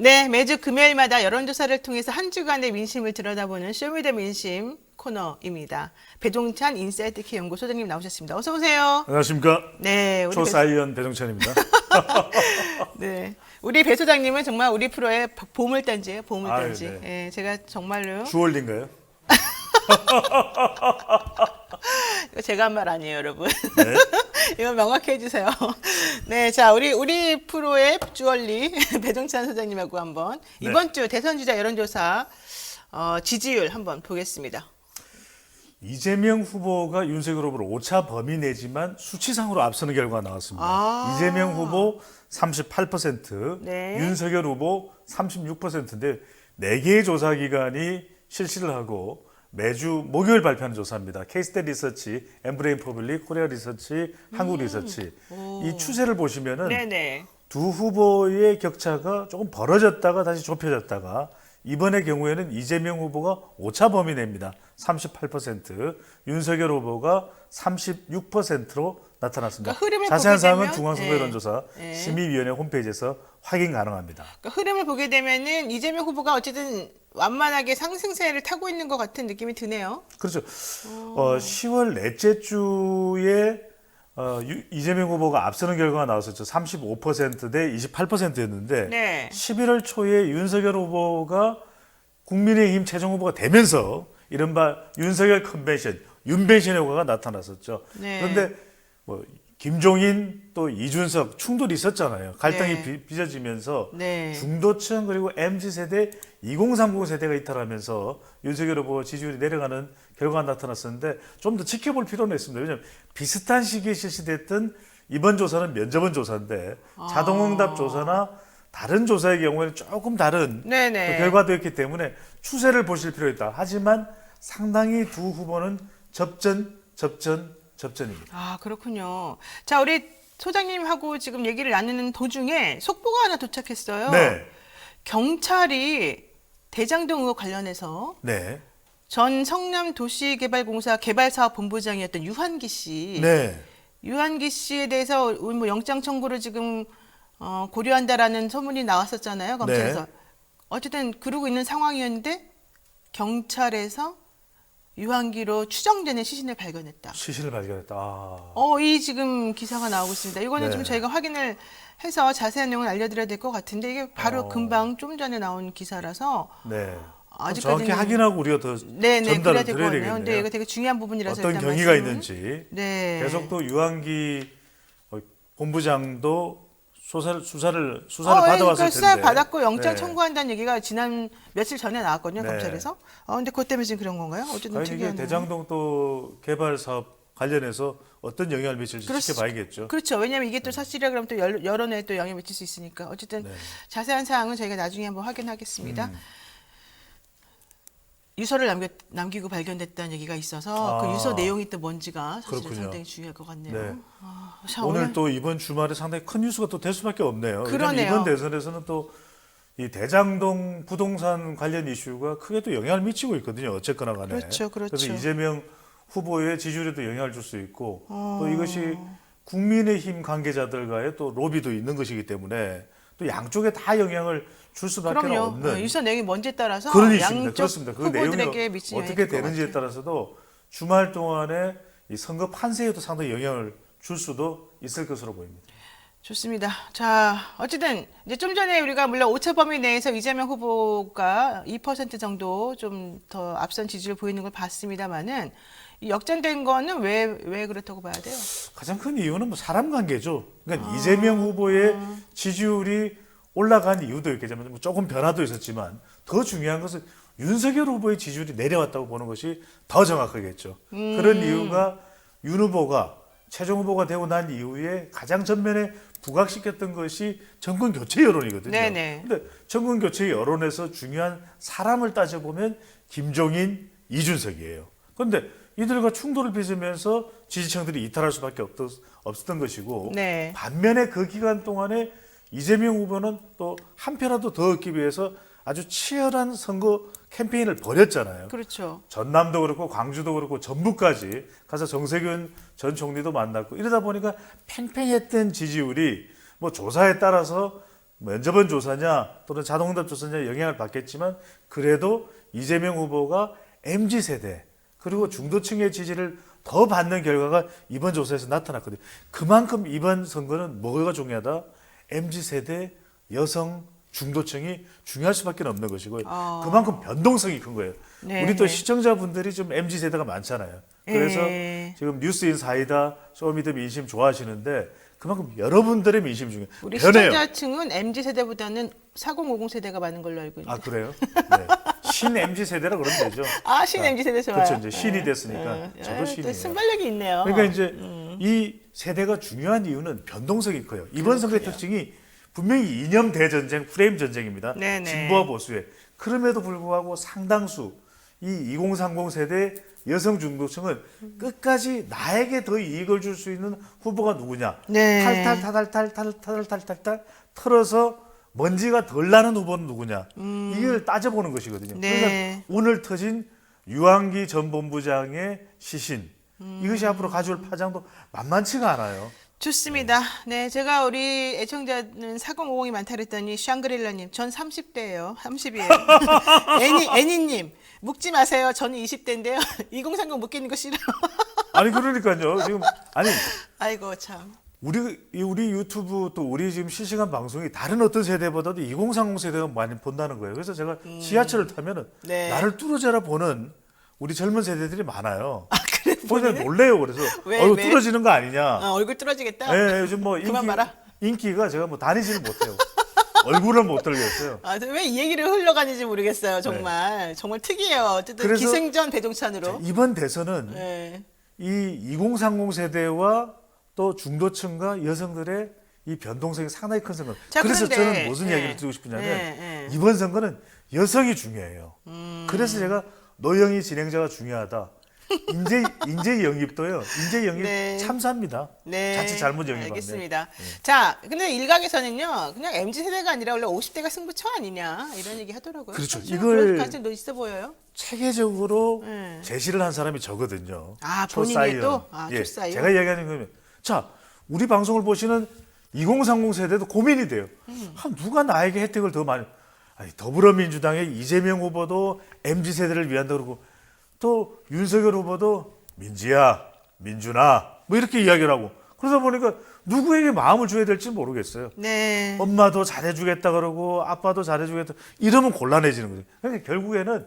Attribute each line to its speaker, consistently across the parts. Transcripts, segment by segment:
Speaker 1: 네, 매주 금요일마다 여론조사를 통해서 한 주간의 민심을 들여다보는 쇼미더 민심 코너입니다. 배종찬 인사이트 K 연구 소장님 나오셨습니다. 어서 오세요.
Speaker 2: 안녕하십니까.
Speaker 1: 네, 우리
Speaker 2: 초사이언 배종찬입니다.
Speaker 1: 네, 우리 배 소장님은 정말 우리 프로의 보물단지예요. 보물단지.
Speaker 2: 아유,
Speaker 1: 네, 제가 정말로
Speaker 2: 주얼리인가요?
Speaker 1: 이거 제가 한 말 아니에요, 여러분.
Speaker 2: 네.
Speaker 1: 이거 명확히 해주세요. 네, 자, 우리 프로의 주얼리 배종찬 소장님하고 한번
Speaker 2: 네.
Speaker 1: 이번 주 대선 주자 여론조사 지지율 한번 보겠습니다.
Speaker 2: 이재명 후보가 윤석열 후보를 오차 범위 내지만 수치상으로 앞서는 결과가 나왔습니다.
Speaker 1: 아.
Speaker 2: 이재명 후보 38%,
Speaker 1: 네.
Speaker 2: 윤석열 후보 36%인데 4개의 조사 기관이 실시를 하고 매주 목요일 발표하는 조사입니다. 케이스테디 리서치, 엠브레인 퍼블릭, 코리아 리서치, 한국 리서치. 이 추세를 보시면은
Speaker 1: 네네.
Speaker 2: 두 후보의 격차가 조금 벌어졌다가 다시 좁혀졌다가 이번의 경우에는 이재명 후보가 오차 범위 내입니다. 38%, 윤석열 후보가 36%로 나타났습니다.
Speaker 1: 그러니까 흐름을
Speaker 2: 자세한
Speaker 1: 보게
Speaker 2: 사항은
Speaker 1: 되면,
Speaker 2: 중앙선거여론조사
Speaker 1: 네.
Speaker 2: 심의위원회 홈페이지에서 확인 가능합니다.
Speaker 1: 그러니까 흐름을 보게 되면은 이재명 후보가 어쨌든 완만하게 상승세를 타고 있는 것 같은 느낌이 드네요.
Speaker 2: 그렇죠. 10월 넷째 주에 이재명 후보가 앞서는 결과가 나왔었죠. 35%대 28%였는데
Speaker 1: 네.
Speaker 2: 11월 초에 윤석열 후보가 국민의힘 최종 후보가 되면서 이른바 윤석열 컨벤션, 윤벤션 효과가 나타났었죠.
Speaker 1: 네.
Speaker 2: 그런데 뭐 김종인 또 이준석 충돌이 있었잖아요. 갈등이
Speaker 1: 네.
Speaker 2: 빚어지면서
Speaker 1: 네.
Speaker 2: 중도층 그리고 MZ세대 2030 세대가 이탈하면서 윤석열 후보 지지율이 내려가는 결과가 나타났었는데 좀 더 지켜볼 필요는 있습니다. 왜냐하면 비슷한 시기에 실시됐던 이번 조사는 면접원 조사인데 자동응답 조사나 다른 조사의 경우에는 조금 다른
Speaker 1: 네네.
Speaker 2: 또 결과도였기 때문에 추세를 보실 필요가 있다. 하지만 상당히 두 후보는 접전입니다.
Speaker 1: 아, 그렇군요. 자, 우리 소장님하고 지금 얘기를 나누는 도중에 속보가 하나 도착했어요.
Speaker 2: 네.
Speaker 1: 경찰이 대장동 의혹 관련해서
Speaker 2: 네.
Speaker 1: 전 성남도시개발공사 개발사업본부장이었던 유한기 씨,
Speaker 2: 네.
Speaker 1: 유한기 씨에 대해서 뭐 영장 청구를 지금 고려한다라는 소문이 나왔었잖아요, 검찰에서.
Speaker 2: 네.
Speaker 1: 어쨌든 그러고 있는 상황이었는데 경찰에서 유한기로 추정되는 시신을 발견했다.
Speaker 2: 시신을 발견했다.
Speaker 1: 이 지금 기사가 나오고 있습니다. 이거는
Speaker 2: 네.
Speaker 1: 좀 저희가 확인을 해서 자세한 내용을 알려드려야 될 것 같은데 이게 바로 금방 좀 전에 나온 기사라서
Speaker 2: 네.
Speaker 1: 아직까지는
Speaker 2: 정확히 확인하고 우리가 더
Speaker 1: 네네 그래야
Speaker 2: 전달을
Speaker 1: 될 것
Speaker 2: 드려야
Speaker 1: 같네요. 근데
Speaker 2: 되겠네요.
Speaker 1: 이거 되게 중요한 부분이라서
Speaker 2: 어떤
Speaker 1: 일단
Speaker 2: 경위가
Speaker 1: 말씀을.
Speaker 2: 있는지
Speaker 1: 네.
Speaker 2: 계속 또 유한기 본부장도 수사를
Speaker 1: 그러니까
Speaker 2: 받아왔을
Speaker 1: 수사
Speaker 2: 텐데.
Speaker 1: 받았고 영장
Speaker 2: 네.
Speaker 1: 청구한다는 얘기가 지난 며칠 전에 나왔거든요,
Speaker 2: 네.
Speaker 1: 검찰에서. 근데 그것 때문에 지금 그런 건가요? 어쨌든
Speaker 2: 과연 이게
Speaker 1: 특이하네요.
Speaker 2: 대장동 또 개발 사업 관련해서 어떤 영향을 미칠지 지켜봐야겠죠.
Speaker 1: 그렇죠. 왜냐하면 이게 또 사실이라 그러면 또 여론에 또 영향을 미칠 수 있으니까. 어쨌든
Speaker 2: 네.
Speaker 1: 자세한 사항은 저희가 나중에 한번 확인하겠습니다. 유서를 남기고 발견됐다는 얘기가 있어서 그 유서 내용이 또 뭔지가 사실은
Speaker 2: 그렇군요.
Speaker 1: 상당히 중요할 것 같네요.
Speaker 2: 네.
Speaker 1: 자,
Speaker 2: 오늘 또 이번 주말에 상당히 큰 뉴스가 또 될 수밖에 없네요. 왜냐하면
Speaker 1: 그러네요.
Speaker 2: 이번 대선에서는 또 이 대장동 부동산 관련 이슈가 크게 또 영향을 미치고 있거든요. 어쨌거나 간에.
Speaker 1: 그렇죠, 그렇죠.
Speaker 2: 래서 이재명 후보의 지지율에도 영향을 줄 수 있고 또 이것이 국민의힘 관계자들과의 또 로비도 있는 것이기 때문에 또 양쪽에 다 영향을 줄 수밖에
Speaker 1: 그럼요.
Speaker 2: 없는
Speaker 1: 유서 내용이 뭔지에 따라서
Speaker 2: 그런 이슈입니다.
Speaker 1: 양쪽
Speaker 2: 그렇습니다. 그
Speaker 1: 후보들에게
Speaker 2: 내용이
Speaker 1: 미치는
Speaker 2: 어떻게
Speaker 1: 영향일 것
Speaker 2: 되는지에
Speaker 1: 같아요.
Speaker 2: 따라서도 주말 동안에 이 선거 판세에도 상당히 영향을 줄 수도 있을 것으로 보입니다.
Speaker 1: 좋습니다. 자, 어쨌든 이제 좀 전에 우리가 물론 오차 범위 내에서 이재명 후보가 2% 정도 좀 더 앞선 지지를 보이는 걸 봤습니다만은 이 역전된 거는 왜 그렇다고 봐야 돼요?
Speaker 2: 가장 큰 이유는 뭐 사람 관계죠. 그러니까 이재명 후보의 지지율이 올라간 이유도 있겠지만 뭐 조금 변화도 있었지만 더 중요한 것은 윤석열 후보의 지지율이 내려왔다고 보는 것이 더 정확하겠죠. 그런 이유가 윤 후보가 최종 후보가 되고 난 이후에 가장 전면에 부각시켰던 것이 정권 교체 여론이거든요.
Speaker 1: 네네.
Speaker 2: 근데 정권 교체 여론에서 중요한 사람을 따져보면 김종인, 이준석이에요. 그런데 이들과 충돌을 빚으면서 지지층들이 이탈할 수밖에 없었던 것이고
Speaker 1: 네.
Speaker 2: 반면에 그 기간 동안에 이재명 후보는 또 한 표라도 더 얻기 위해서 아주 치열한 선거 캠페인을 벌였잖아요.
Speaker 1: 그렇죠.
Speaker 2: 전남도 그렇고 광주도 그렇고 전북까지 가서 정세균 전 총리도 만났고 이러다 보니까 팽팽했던 지지율이 뭐 조사에 따라서 면접원 조사냐 또는 자동응답 조사냐 영향을 받겠지만 그래도 이재명 후보가 MZ세대 그리고 중도층의 지지를 더 받는 결과가 이번 조사에서 나타났거든요. 그만큼 이번 선거는 뭐가 중요하다? MZ세대 여성 중도층이 중요할 수밖에 없는 것이고요. 그만큼 변동성이 큰 거예요.
Speaker 1: 네.
Speaker 2: 우리 또 시청자분들이 좀 MZ세대가 많잖아요. 그래서 지금 뉴스인 사이다, 쇼미더 민심 좋아하시는데 그만큼 여러분들의 민심 중에
Speaker 1: 우리
Speaker 2: 변해요.
Speaker 1: 시청자층은 MZ 세대보다는 4050 세대가 많은 걸로 알고 있는데.
Speaker 2: 아 그래요? 네. 신 MZ 세대라 그러면 되죠.
Speaker 1: 아, 신 MZ 세대 좋아요.
Speaker 2: 그렇죠. 이제 신이 됐으니까 저도
Speaker 1: 또
Speaker 2: 신이에요.
Speaker 1: 순발력이 있네요.
Speaker 2: 그러니까 이제 이 세대가 중요한 이유는 변동성이 커요. 이번 선거의 특징이 분명히 이념 대전쟁, 프레임 전쟁입니다.
Speaker 1: 네네.
Speaker 2: 진보와 보수의. 그럼에도 불구하고 상당수 이 2030 세대 여성 중도층은 끝까지 나에게 더 이익을 줄 수 있는 후보가 누구냐.
Speaker 1: 네.
Speaker 2: 탈탈 털어서 먼지가 덜 나는 후보는 누구냐. 이걸 따져보는 것이거든요.
Speaker 1: 네.
Speaker 2: 그러니까 오늘 터진 유한기 전 본부장의 시신. 이것이 앞으로 가져올 파장도 만만치가 않아요.
Speaker 1: 좋습니다. 네, 제가 우리 애청자는 4050이 많다 그랬더니 샹그릴라님, 전 30대예요. 30이에요. 애니님, 묵지 마세요. 저는 20대인데요. 2030 묶이는 거 싫어요.
Speaker 2: 아니 그러니까요. 지금 아니
Speaker 1: 아이고 참.
Speaker 2: 우리 유튜브 또 우리 지금 실시간 방송이 다른 어떤 세대보다도 2030 세대가 많이 본다는 거예요. 그래서 제가 지하철을 타면은
Speaker 1: 네.
Speaker 2: 나를 뚫어져라 보는 우리 젊은 세대들이 많아요.
Speaker 1: 아, 그래?
Speaker 2: 그래서 놀래요. 그래서
Speaker 1: 왜?
Speaker 2: 뚫어지는 거 아니냐.
Speaker 1: 얼굴 뚫어지겠다?
Speaker 2: 네, 요즘 뭐
Speaker 1: 그만 봐라.
Speaker 2: 인기가 제가 뭐 다니지를 못해요. 얼굴을 못 들겠어요.
Speaker 1: 아, 왜 이 얘기를 흘러가는지 모르겠어요. 정말. 정말 특이해요. 어쨌든
Speaker 2: 그래서
Speaker 1: 기승전 배종찬으로.
Speaker 2: 이번 대선은
Speaker 1: 네.
Speaker 2: 이 2030 세대와 또 중도층과 여성들의 이 변동성이 상당히 큰 선거.
Speaker 1: 자,
Speaker 2: 그래서
Speaker 1: 그런데,
Speaker 2: 저는 무슨 이야기를 드리고 싶으냐면
Speaker 1: 네.
Speaker 2: 이번 선거는 여성이 중요해요. 그래서 제가 노영희 진행자가 중요하다. 인재 영입도요. 인재 영입
Speaker 1: 네.
Speaker 2: 참사입니다.
Speaker 1: 네.
Speaker 2: 자칫 잘못 영입하면.
Speaker 1: 알겠습니다. 자, 근데 일각에서는요, 그냥 MZ 세대가 아니라 원래 50대가 승부처 아니냐 이런 얘기 하더라고요.
Speaker 2: 그렇죠.
Speaker 1: 사실
Speaker 2: 이걸
Speaker 1: 그럴 가능성도 있어 보여요.
Speaker 2: 체계적으로
Speaker 1: 네.
Speaker 2: 제시를 한 사람이 저거든요.
Speaker 1: 아, 본인이 또? 아,
Speaker 2: 예,
Speaker 1: 초사이언?
Speaker 2: 제가 이야기하는 거면 자, 우리 방송을 보시는 2030 세대도 고민이 돼요. 누가 나에게 혜택을 더 많이 아니, 더불어민주당의 이재명 후보도 MZ 세대를 위한다 그러고 또 윤석열 후보도 민지야, 민준아 뭐 이렇게 이야기를 하고 그러다 보니까 누구에게 마음을 줘야 될지 모르겠어요.
Speaker 1: 네.
Speaker 2: 엄마도 잘해주겠다 그러고 아빠도 잘해주겠다 이러면 곤란해지는 거죠. 그러니까 결국에는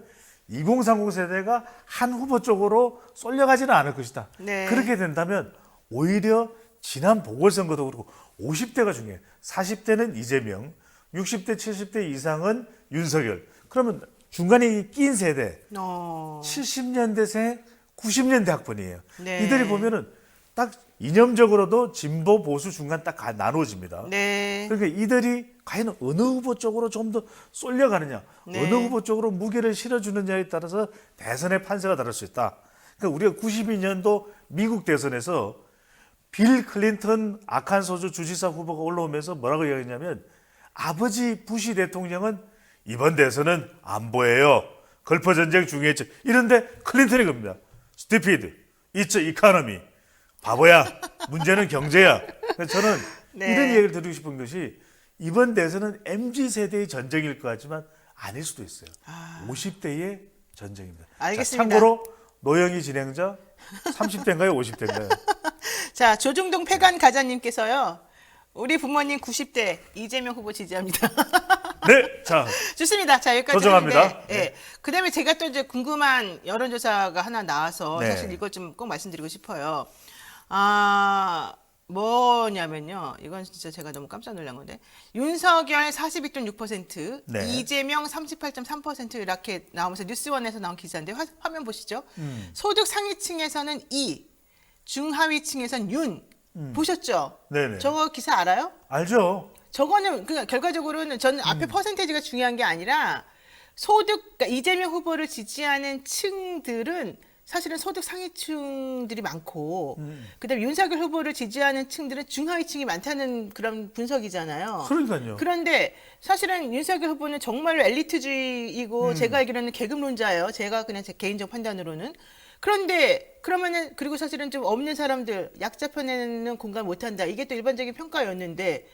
Speaker 2: 2030 세대가 한 후보 쪽으로 쏠려가지는 않을 것이다.
Speaker 1: 네.
Speaker 2: 그렇게 된다면 오히려 지난 보궐선거도 그렇고 50대가 중요해요. 40대는 이재명, 60대, 70대 이상은 윤석열. 그러면 중간에 낀 세대 70년대생, 90년대 학번이에요.
Speaker 1: 네.
Speaker 2: 이들이 보면은 딱 이념적으로도 진보 보수 중간 딱 나누어집니다.
Speaker 1: 네.
Speaker 2: 그러니까 이들이 과연 어느 후보 쪽으로 좀 더 쏠려가느냐,
Speaker 1: 네.
Speaker 2: 어느 후보 쪽으로 무게를 실어주느냐에 따라서 대선의 판세가 다를 수 있다. 그러니까 우리가 92년도 미국 대선에서 빌 클린턴 아칸소주 주지사 후보가 올라오면서 뭐라고 이야기했냐면 아버지 부시 대통령은 이번 대선은 안보예요. 걸프 전쟁 중요했죠. 이런데 클린턴이 겁니다. 스티피드, 이츠 이카노미. 바보야. 문제는 경제야. 그래서 저는
Speaker 1: 네.
Speaker 2: 이런 얘기를 드리고 싶은 것이 이번 대선은 MZ 세대의 전쟁일 것 같지만 아닐 수도 있어요. 50대의 전쟁입니다.
Speaker 1: 알겠습니다.
Speaker 2: 자, 참고로 노영희 진행자 30대인가요? 50대인가요?
Speaker 1: 자, 조중동 폐간 가자님께서요. 우리 부모님 90대 이재명 후보 지지합니다.
Speaker 2: 네, 자
Speaker 1: 좋습니다. 자, 여기까지
Speaker 2: 조정합니다.
Speaker 1: 했는데, 예. 그다음에 제가 또 이제 궁금한 여론조사가 하나 나와서
Speaker 2: 네.
Speaker 1: 사실 이것 좀 꼭 말씀드리고 싶어요. 아, 뭐냐면요. 이건 진짜 제가 너무 깜짝 놀란 건데. 윤석열 42.6%,
Speaker 2: 네.
Speaker 1: 이재명 38.3% 이렇게 나오면서 뉴스원에서 나온 기사인데 화면 보시죠. 소득 상위층에서는 이, 중하위층에서는 윤. 보셨죠?
Speaker 2: 네네.
Speaker 1: 저거 기사 알아요?
Speaker 2: 알죠.
Speaker 1: 저거는 그러니까 결과적으로는 저는 앞에 퍼센테이지가 중요한 게 아니라 그러니까 이재명 후보를 지지하는 층들은 사실은 소득 상위층들이 많고 그다음에 윤석열 후보를 지지하는 층들은 중하위층이 많다는 그런 분석이잖아요.
Speaker 2: 그러니까요.
Speaker 1: 그런데 사실은 윤석열 후보는 정말로 엘리트주의이고 제가 알기로는 계급론자예요. 제가 그냥 제 개인적 판단으로는. 그런데 그러면은 그리고 사실은 좀 없는 사람들 약자 편에는 공감 못한다. 이게 또 일반적인 평가였는데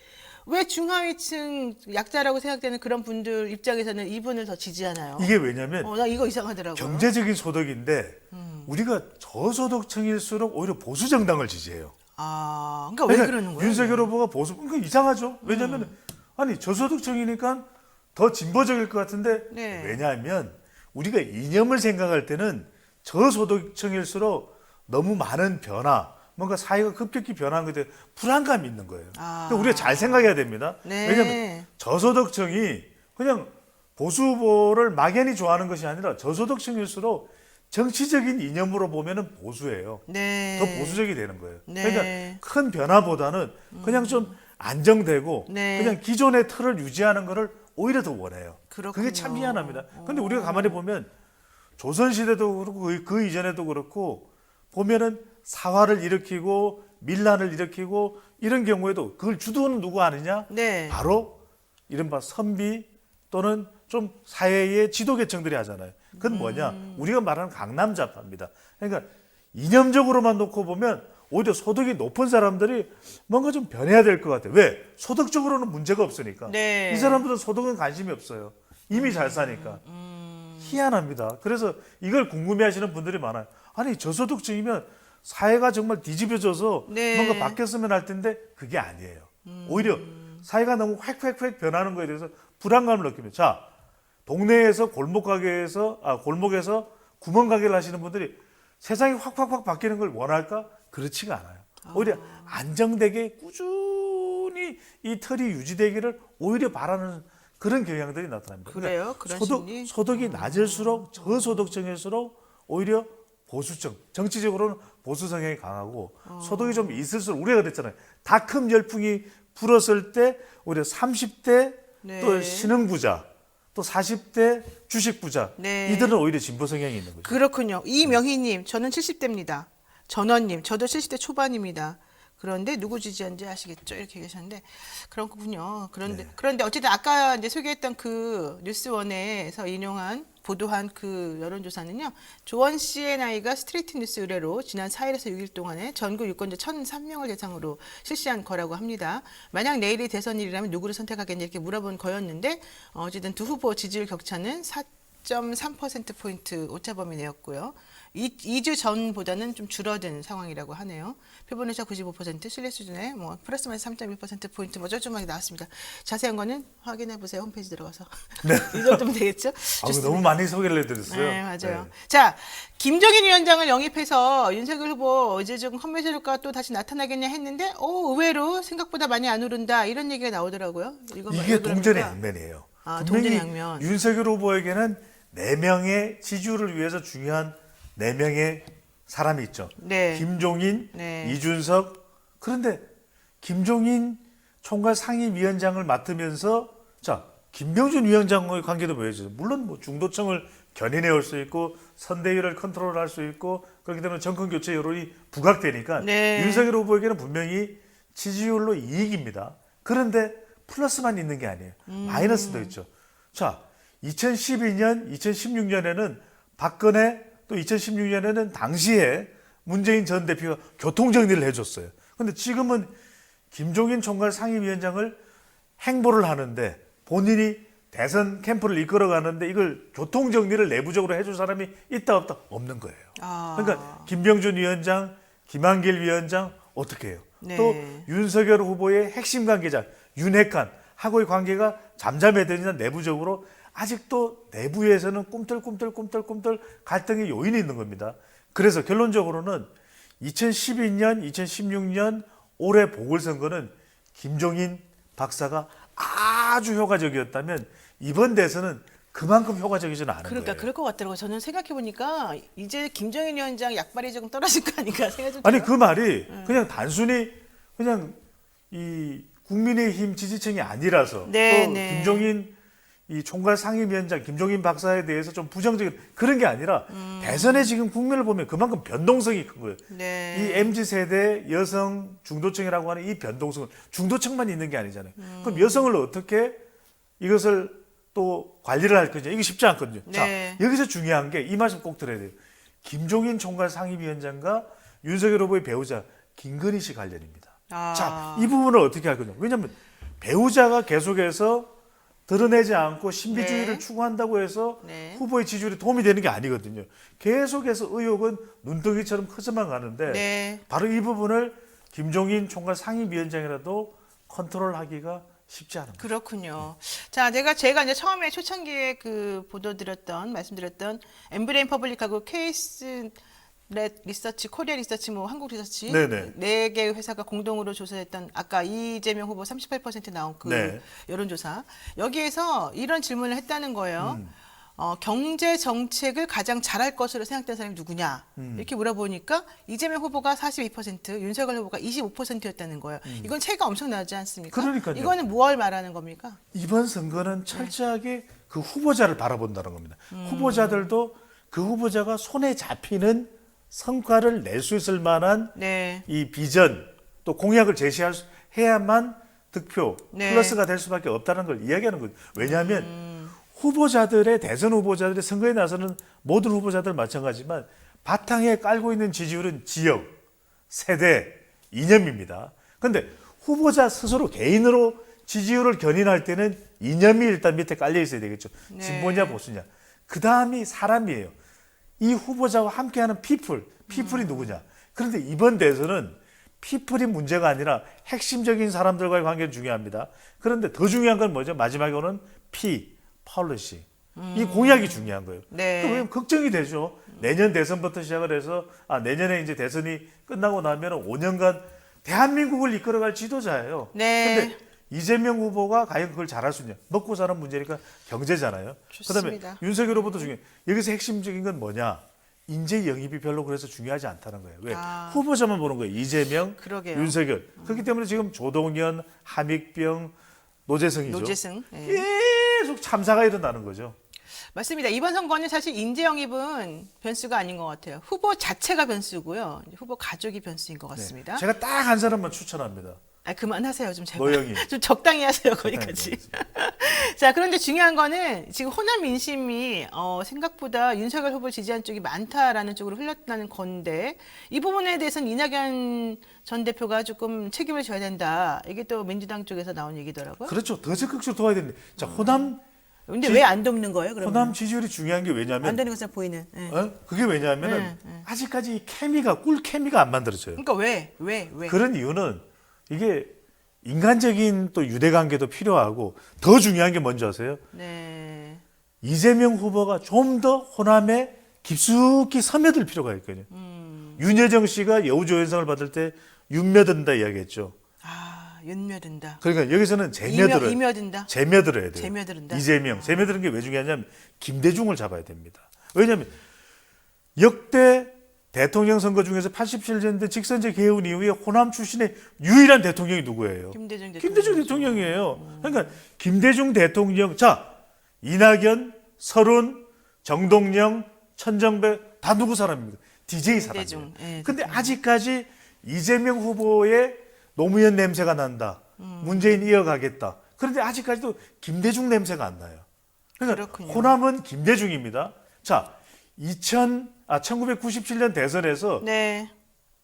Speaker 1: 왜 중하위층 약자라고 생각되는 그런 분들 입장에서는 이분을 더 지지하나요?
Speaker 2: 이게 왜냐면
Speaker 1: 나 이거 이상하더라고요.
Speaker 2: 경제적인 소득인데 우리가 저소득층일수록 오히려 보수 정당을 지지해요.
Speaker 1: 그러니까 왜 그러는 거예요?
Speaker 2: 윤석열 후보가 보수, 그러니까 이상하죠. 왜냐면 아니 저소득층이니까 더 진보적일 것 같은데
Speaker 1: 네.
Speaker 2: 왜냐하면 우리가 이념을 생각할 때는 저소득층일수록 너무 많은 변화, 뭔가 사회가 급격히 변한 것에 불안감이 있는 거예요. 그러니까 우리가 잘 생각해야 됩니다.
Speaker 1: 네.
Speaker 2: 왜냐하면 저소득층이 그냥 보수 후보를 막연히 좋아하는 것이 아니라 저소득층일수록 정치적인 이념으로 보면은 보수예요.
Speaker 1: 네.
Speaker 2: 더 보수적이 되는 거예요.
Speaker 1: 네.
Speaker 2: 그러니까 큰 변화보다는 그냥 좀 안정되고
Speaker 1: 네.
Speaker 2: 그냥 기존의 틀을 유지하는 것을 오히려 더 원해요.
Speaker 1: 그렇군요.
Speaker 2: 그게 참 희한합니다. 근데 우리가 가만히 보면 조선시대도 그렇고 그 이전에도 그렇고 보면은 사화를 일으키고 밀란을 일으키고 이런 경우에도 그걸 주도는 누구 아느냐?
Speaker 1: 네.
Speaker 2: 바로 이른바 선비 또는 좀 사회의 지도계층들이 하잖아요. 그건 뭐냐? 우리가 말하는 강남좌파입니다. 그러니까 이념적으로만 놓고 보면 오히려 소득이 높은 사람들이 뭔가 좀 변해야 될 것 같아요. 왜? 소득적으로는 문제가 없으니까.
Speaker 1: 네.
Speaker 2: 이 사람들은 소득은 관심이 없어요. 이미 잘 사니까. 희한합니다. 그래서 이걸 궁금해하시는 분들이 많아요. 아니 저소득층이면 사회가 정말 뒤집어져서
Speaker 1: 네.
Speaker 2: 뭔가 바뀌었으면 할 텐데 그게 아니에요. 오히려 사회가 너무 획획획 변하는 거에 대해서 불안감을 느낍니다. 자, 동네에서 골목에서 구멍가게를 하시는 분들이 세상이 확확확 바뀌는 걸 원할까? 그렇지가 않아요. 오히려 안정되게 꾸준히 이 틀이 유지되기를 오히려 바라는 그런 경향들이 나타납니다.
Speaker 1: 그래요? 그런 심리?
Speaker 2: 소득이 낮을수록 저소득층일수록 오히려 보수층, 정치적으로는 보수 성향이 강하고 소득이 좀 있을수록 우리가 그랬잖아요. 닷컴 열풍이 불었을 때 오히려 30대
Speaker 1: 네.
Speaker 2: 또 신흥부자 또 40대 주식부자
Speaker 1: 네.
Speaker 2: 이들은 오히려 진보 성향이 있는 거죠.
Speaker 1: 그렇군요. 이명희님, 저는 70대입니다. 전원님, 저도 70대 초반입니다. 그런데 누구 지지하는지 아시겠죠? 이렇게 계셨는데 그렇군요. 그런데 어쨌든 아까 이제 소개했던 그 뉴스원에서 보도한 그 여론조사는요. 조원 씨의 나이가 스트레이트 뉴스 의뢰로 지난 4일에서 6일 동안에 전국 유권자 1,003명을 대상으로 실시한 거라고 합니다. 만약 내일이 대선일이라면 누구를 선택하겠냐 이렇게 물어본 거였는데 어쨌든 두 후보 지지율 격차는 4.3%포인트 오차범위 내였고요. 2주 전보다는 좀 줄어든 상황이라고 하네요. 표본오차 95%, 신뢰 수준에 플러스 마이너스 3.1%포인트 쩌쭌하게 나왔습니다. 자세한 거는 확인해 보세요. 홈페이지 들어가서.
Speaker 2: 네.
Speaker 1: 이 정도면 되겠죠?
Speaker 2: 너무 많이 소개를 해드렸어요.
Speaker 1: 네, 맞아요.
Speaker 2: 네.
Speaker 1: 자, 김종인 위원장을 영입해서 윤석열 후보 이제 좀 험매세 효과가 또 다시 나타나겠냐 했는데 의외로 생각보다 많이 안 오른다 이런 얘기가 나오더라고요.
Speaker 2: 이게 동전의 양면이에요.
Speaker 1: 동전의
Speaker 2: 분명히
Speaker 1: 양면.
Speaker 2: 윤석열 후보에게는 4명의 지지율을 위해서 중요한 4명의 사람이 있죠.
Speaker 1: 네.
Speaker 2: 김종인,
Speaker 1: 네.
Speaker 2: 이준석. 그런데 김종인 총괄 상임위원장을 맡으면서 자 김병준 위원장과의 관계도 보여줘요. 물론 뭐 중도층을 견인해 올 수 있고 선대위를 컨트롤할 수 있고 그렇기 때문에 정권 교체 여론이 부각되니까
Speaker 1: 네.
Speaker 2: 윤석열 후보에게는 분명히 지지율로 이익입니다. 그런데 플러스만 있는 게 아니에요. 마이너스도 있죠. 자 2012년, 2016년에는 박근혜 또 2016년에는 당시에 문재인 전 대표가 교통정리를 해줬어요. 그런데 지금은 김종인 총괄 상임위원장을 행보를 하는데 본인이 대선 캠프를 이끌어가는데 이걸 교통정리를 내부적으로 해줄 사람이 있다 없다 없는 거예요. 그러니까 김병준 위원장, 김한길 위원장 어떻게 해요?
Speaker 1: 네.
Speaker 2: 또 윤석열 후보의 핵심 관계자 윤핵관 하고의 관계가 잠잠해지냐 내부적으로 아직도 내부에서는 꿈틀꿈틀 갈등의 요인이 있는 겁니다. 그래서 결론적으로는 2012년, 2016년 올해 보궐선거는 김종인 박사가 아주 효과적이었다면 이번 대선은 그만큼 효과적이지는 않은
Speaker 1: 그러니까
Speaker 2: 거예요.
Speaker 1: 그럴 것 같더라고요. 저는 생각해보니까 이제 김정인 위원장 약발이 조금 떨어질 거 아닌가 생각이 좀
Speaker 2: 아니
Speaker 1: 들어요.
Speaker 2: 그 말이 그냥 단순히 그냥 이 국민의힘 지지층이 아니라서
Speaker 1: 네,
Speaker 2: 또
Speaker 1: 네.
Speaker 2: 김종인 이 총괄 상임위원장 김종인 박사에 대해서 좀 부정적인 그런 게 아니라 대선에 지금 국면을 보면 그만큼 변동성이 큰 거예요.
Speaker 1: 네.
Speaker 2: 이 MZ세대 여성 중도층이라고 하는 이 변동성은 중도층만 있는 게 아니잖아요. 그럼 여성을 어떻게 이것을 또 관리를 할 거냐 이게 쉽지 않거든요.
Speaker 1: 네.
Speaker 2: 자 여기서 중요한 게 이 말씀 꼭 들어야 돼요. 김종인 총괄 상임위원장과 윤석열 후보의 배우자 김건희 씨 관련입니다. 자, 이 부분을 어떻게 할 거냐. 왜냐하면 배우자가 계속해서 드러내지 않고 신비주의를
Speaker 1: 네.
Speaker 2: 추구한다고 해서
Speaker 1: 네.
Speaker 2: 후보의 지지율이 도움이 되는 게 아니거든요. 계속해서 의혹은 눈덩이처럼 커져만 가는데
Speaker 1: 네.
Speaker 2: 바로 이 부분을 김종인 총괄 상임위원장이라도 컨트롤하기가 쉽지 않은 거죠.
Speaker 1: 그렇군요. 자, 제가 이제 처음에 초창기에 그 말씀드렸던 엠브레인 퍼블릭하고 케이스 리서치, 코리아 리서치, 뭐 한국 리서치
Speaker 2: 네네.
Speaker 1: 네 개의 회사가 공동으로 조사했던 아까 이재명 후보 38% 나온 그
Speaker 2: 네.
Speaker 1: 여론조사 여기에서 이런 질문을 했다는 거예요. 경제 정책을 가장 잘할 것으로 생각되는 사람이 누구냐 이렇게 물어보니까 이재명 후보가 42%, 윤석열 후보가 25%였다는 거예요. 이건 차이가 엄청나지 않습니까?
Speaker 2: 그러니까요.
Speaker 1: 이거는 무엇을 말하는 겁니까?
Speaker 2: 이번 선거는 철저하게 그 후보자를 바라본다는 겁니다. 후보자들도 그 후보자가 손에 잡히는 성과를 낼 수 있을 만한
Speaker 1: 네.
Speaker 2: 이 비전 또 공약을 해야만 득표
Speaker 1: 네.
Speaker 2: 플러스가 될 수밖에 없다는 걸 이야기하는 거죠. 왜냐하면 후보자들의 대선 후보자들의 선거에 나서는 모든 후보자들 마찬가지지만 바탕에 깔고 있는 지지율은 지역, 세대, 이념입니다. 그런데 후보자 스스로 개인으로 지지율을 견인할 때는 이념이 일단 밑에 깔려 있어야 되겠죠.
Speaker 1: 네.
Speaker 2: 진보냐 보수냐. 그 다음이 사람이에요. 이 후보자와 함께하는 피플이 누구냐. 그런데 이번 대선은 피플이 문제가 아니라 핵심적인 사람들과의 관계는 중요합니다. 그런데 더 중요한 건 뭐죠? 마지막에 오는 폴리시. 이 공약이 중요한 거예요.
Speaker 1: 네.
Speaker 2: 그러면 걱정이 되죠. 내년 대선부터 시작을 해서 내년에 이제 대선이 끝나고 나면 5년간 대한민국을 이끌어갈 지도자예요.
Speaker 1: 네.
Speaker 2: 근데 이재명 후보가 과연 그걸 잘할 수 있냐? 먹고 사는 문제니까 경제잖아요. 그다음에
Speaker 1: 좋습니다.
Speaker 2: 윤석열 후보도 중요해. 여기서 핵심적인 건 뭐냐? 인재 영입이 별로 그래서 중요하지 않다는 거예요. 왜? 후보자만 보는 거예요. 이재명,
Speaker 1: 그러게요.
Speaker 2: 윤석열. 그렇기 때문에 지금 조동연, 함익병, 노재승이죠.
Speaker 1: 노재승. 네.
Speaker 2: 계속 참사가 일어나는 거죠.
Speaker 1: 맞습니다. 이번 선거는 사실 인재 영입은 변수가 아닌 것 같아요. 후보 자체가 변수고요. 후보 가족이 변수인 것 같습니다.
Speaker 2: 제가 딱 한 사람만 추천합니다.
Speaker 1: 그만하세요. 좀 제발.
Speaker 2: 노영희.
Speaker 1: 좀 적당히 하세요. 거기까지. 자, 그런데 중요한 거는 지금 호남 민심이 생각보다 윤석열 후보를 지지한 쪽이 많다라는 쪽으로 흘렀다는 건데 이 부분에 대해서는 이낙연 전 대표가 조금 책임을 져야 된다. 이게 또 민주당 쪽에서 나온 얘기더라고요.
Speaker 2: 그렇죠. 더 적극적으로 도와야 되는데. 자, 호남
Speaker 1: 근데 왜 안 돕는 거예요? 그러면
Speaker 2: 호남 지지율이 중요한 게
Speaker 1: 안
Speaker 2: 왜냐하면
Speaker 1: 되는 것처럼 보이는. 예.
Speaker 2: 그게 왜냐하면은 아직까지 이 꿀 케미가 안 만들어져요.
Speaker 1: 그러니까 왜?
Speaker 2: 그런 이유는 이게 인간적인 또 유대관계도 필요하고 더 중요한 게 뭔지 아세요?
Speaker 1: 네.
Speaker 2: 이재명 후보가 좀 더 호남에 깊숙이 스며들 필요가 있거든요. 윤여정 씨가 여우조연상을 받을 때 윤며든다 이야기했죠.
Speaker 1: 윤며든다.
Speaker 2: 그러니까 여기서는
Speaker 1: 이며든다.
Speaker 2: 재며들어야 돼요.
Speaker 1: 재며든다.
Speaker 2: 이재명. 재며드는 게 왜 중요하냐면 김대중을 잡아야 됩니다. 왜냐하면 역대 대통령 선거 중에서 87년대 직선제 개헌 이후에 호남 출신의 유일한 대통령이 누구예요? 김대중 대통령이에요. 그러니까 김대중 대통령, 자, 이낙연, 설훈, 정동영, 천정배 다 누구 사람입니까? DJ 사람이에요. 근데 아직까지 이재명 후보의 노무현 냄새가 난다. 문재인 이어가겠다. 그런데 아직까지도 김대중 냄새가 안 나요. 그러니까
Speaker 1: 그렇군요.
Speaker 2: 호남은 김대중입니다. 자, 1997년 대선에서
Speaker 1: 네.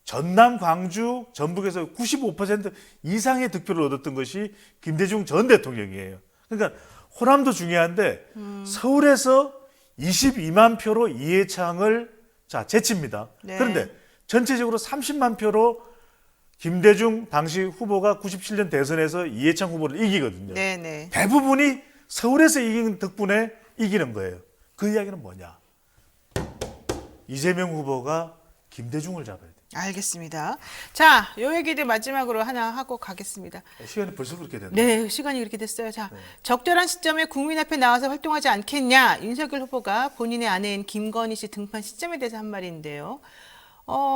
Speaker 2: 전남, 광주, 전북에서 95% 이상의 득표를 얻었던 것이 김대중 전 대통령이에요. 그러니까 호남도 중요한데 서울에서 22만 표로 이해창을 제칩니다.
Speaker 1: 네.
Speaker 2: 그런데 전체적으로 30만 표로 김대중 당시 후보가 97년 대선에서 이해창 후보를 이기거든요.
Speaker 1: 네네.
Speaker 2: 대부분이 서울에서 이긴 덕분에 이기는 거예요. 그 이야기는 뭐냐? 이재명 후보가 김대중을 잡아야 돼.
Speaker 1: 알겠습니다. 자, 요 얘기들 마지막으로 하나 하고 가겠습니다.
Speaker 2: 시간이 벌써 그렇게 됐네.
Speaker 1: 네, 시간이 그렇게 됐어요. 자, 적절한 시점에 국민 앞에 나와서 활동하지 않겠냐? 윤석열 후보가 본인의 아내인 김건희 씨 등판 시점에 대해서 한 말인데요.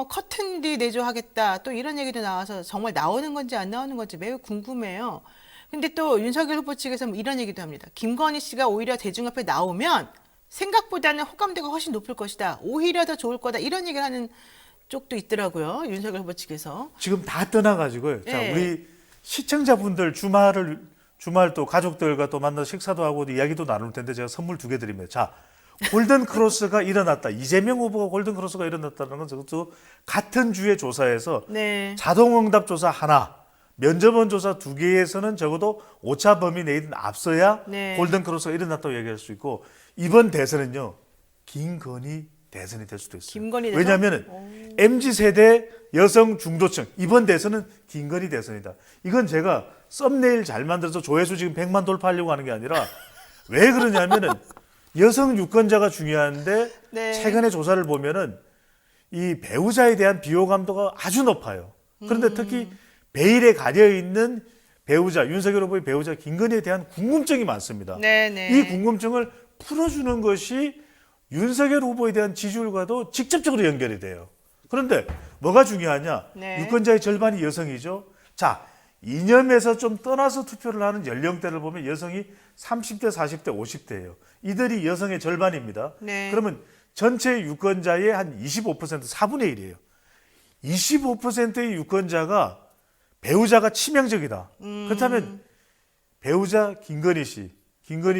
Speaker 1: 커튼 뒤 내조하겠다. 또 이런 얘기도 나와서 정말 나오는 건지 안 나오는 건지 매우 궁금해요. 근데 또 윤석열 후보 측에서 뭐 이런 얘기도 합니다. 김건희 씨가 오히려 대중 앞에 나오면 생각보다는 호감도가 훨씬 높을 것이다. 오히려 더 좋을 거다. 이런 얘기를 하는 쪽도 있더라고요. 윤석열 후보 측에서.
Speaker 2: 지금 다 떠나가지고요.
Speaker 1: 네.
Speaker 2: 자, 우리 시청자분들 주말 또 가족들과 또 만나서 식사도 하고 이야기도 나눌 텐데 제가 선물 2개 드립니다. 자, 골든 크로스가 일어났다. 이재명 후보가 골든 크로스가 일어났다는 건 저것도 같은 주의 조사에서
Speaker 1: 네.
Speaker 2: 자동 응답 조사 하나, 면접원 조사 2개에서는 적어도 오차 범위 내에는 앞서야
Speaker 1: 네.
Speaker 2: 골든크로스가 일어났다고 얘기할 수 있고 이번 대선은요. 김건희 대선이 될 수도 있어요.
Speaker 1: 김건희 대선?
Speaker 2: 왜냐하면 MZ세대 여성 중도층 이번 대선은 김건희 대선이다. 이건 제가 썸네일 잘 만들어서 조회수 지금 100만 돌파하려고 하는 게 아니라 왜 그러냐면은 여성 유권자가 중요한데
Speaker 1: 네.
Speaker 2: 최근의 조사를 보면은 이 배우자에 대한 비호감도가 아주 높아요. 그런데 특히 베일에 가려 있는 배우자 윤석열 후보의 배우자 김건희에 대한 궁금증이 많습니다.
Speaker 1: 네네.
Speaker 2: 이 궁금증을 풀어주는 것이 윤석열 후보에 대한 지지율과도 직접적으로 연결이 돼요. 그런데 뭐가 중요하냐?
Speaker 1: 네.
Speaker 2: 유권자의 절반이 여성이죠. 자, 이념에서 좀 떠나서 투표를 하는 연령대를 보면 여성이 30대, 40대, 50대예요. 이들이 여성의 절반입니다.
Speaker 1: 네.
Speaker 2: 그러면 전체 유권자의 한 25%, 4분의 1이에요. 25%의 유권자가 배우자가 치명적이다. 그렇다면 배우자 김건희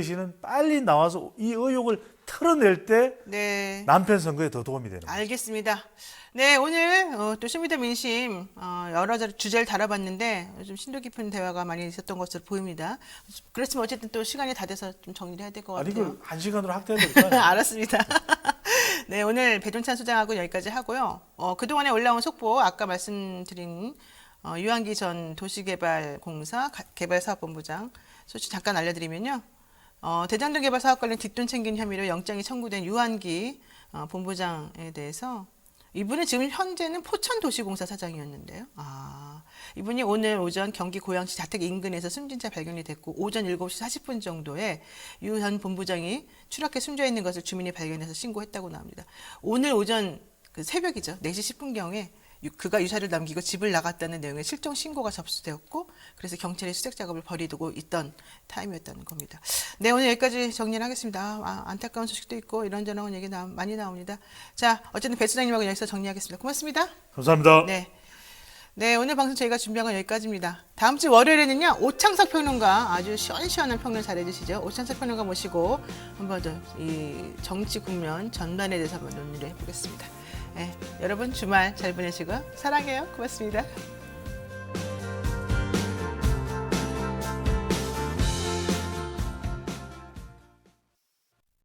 Speaker 2: 씨는 빨리 나와서 이 의혹을 털어낼 때
Speaker 1: 네.
Speaker 2: 남편 선거에 더 도움이 되는 거예요.
Speaker 1: 알겠습니다. 네, 오늘 또 쇼미더 민심 여러 주제를 다뤄봤는데 좀 심도 깊은 대화가 많이 있었던 것으로 보입니다. 그렇지만 어쨌든 또 시간이 다 돼서 좀 정리를 해야 될 것
Speaker 2: 아니
Speaker 1: 같아요.
Speaker 2: 그 1시간으로 확대해야 될까요?
Speaker 1: 알았습니다. 네, 오늘 배종찬 소장하고 여기까지 하고요. 그동안에 올라온 속보 아까 말씀드린 유한기 전 도시개발공사 개발사업본부장 소식 잠깐 알려드리면요. 대장동 개발 사업 관련 뒷돈 챙긴 혐의로 영장이 청구된 유한기 본부장에 대해서 이분은 지금 현재는 포천도시공사 사장이었는데요. 이분이 오늘 오전 경기 고양시 자택 인근에서 숨진 채 발견이 됐고 오전 7시 40분 정도에 유 전 본부장이 추락해 숨져 있는 것을 주민이 발견해서 신고했다고 나옵니다. 오늘 오전 그 새벽이죠. 4시 10분경에 그가 유사를 남기고 집을 나갔다는 내용의 실종 신고가 접수되었고 그래서 경찰이 수색 작업을 벌이고 있던 타임이었다는 겁니다. 네, 오늘 여기까지 정리를 하겠습니다. 안타까운 소식도 있고 이런저런 얘기 많이 나옵니다. 자, 어쨌든 배 소장님하고 여기서 정리하겠습니다. 고맙습니다.
Speaker 2: 감사합니다.
Speaker 1: 네. 네, 오늘 방송 저희가 준비한 건 여기까지입니다. 다음 주 월요일에는요, 오창석 평론가 아주 시원시원한 평론 잘해주시죠. 오창석 평론가 모시고 한 번 더 이 정치 국면 전반에 대해서 한번 논의를 해보겠습니다. 네, 여러분 주말 잘 보내시고 사랑해요. 고맙습니다.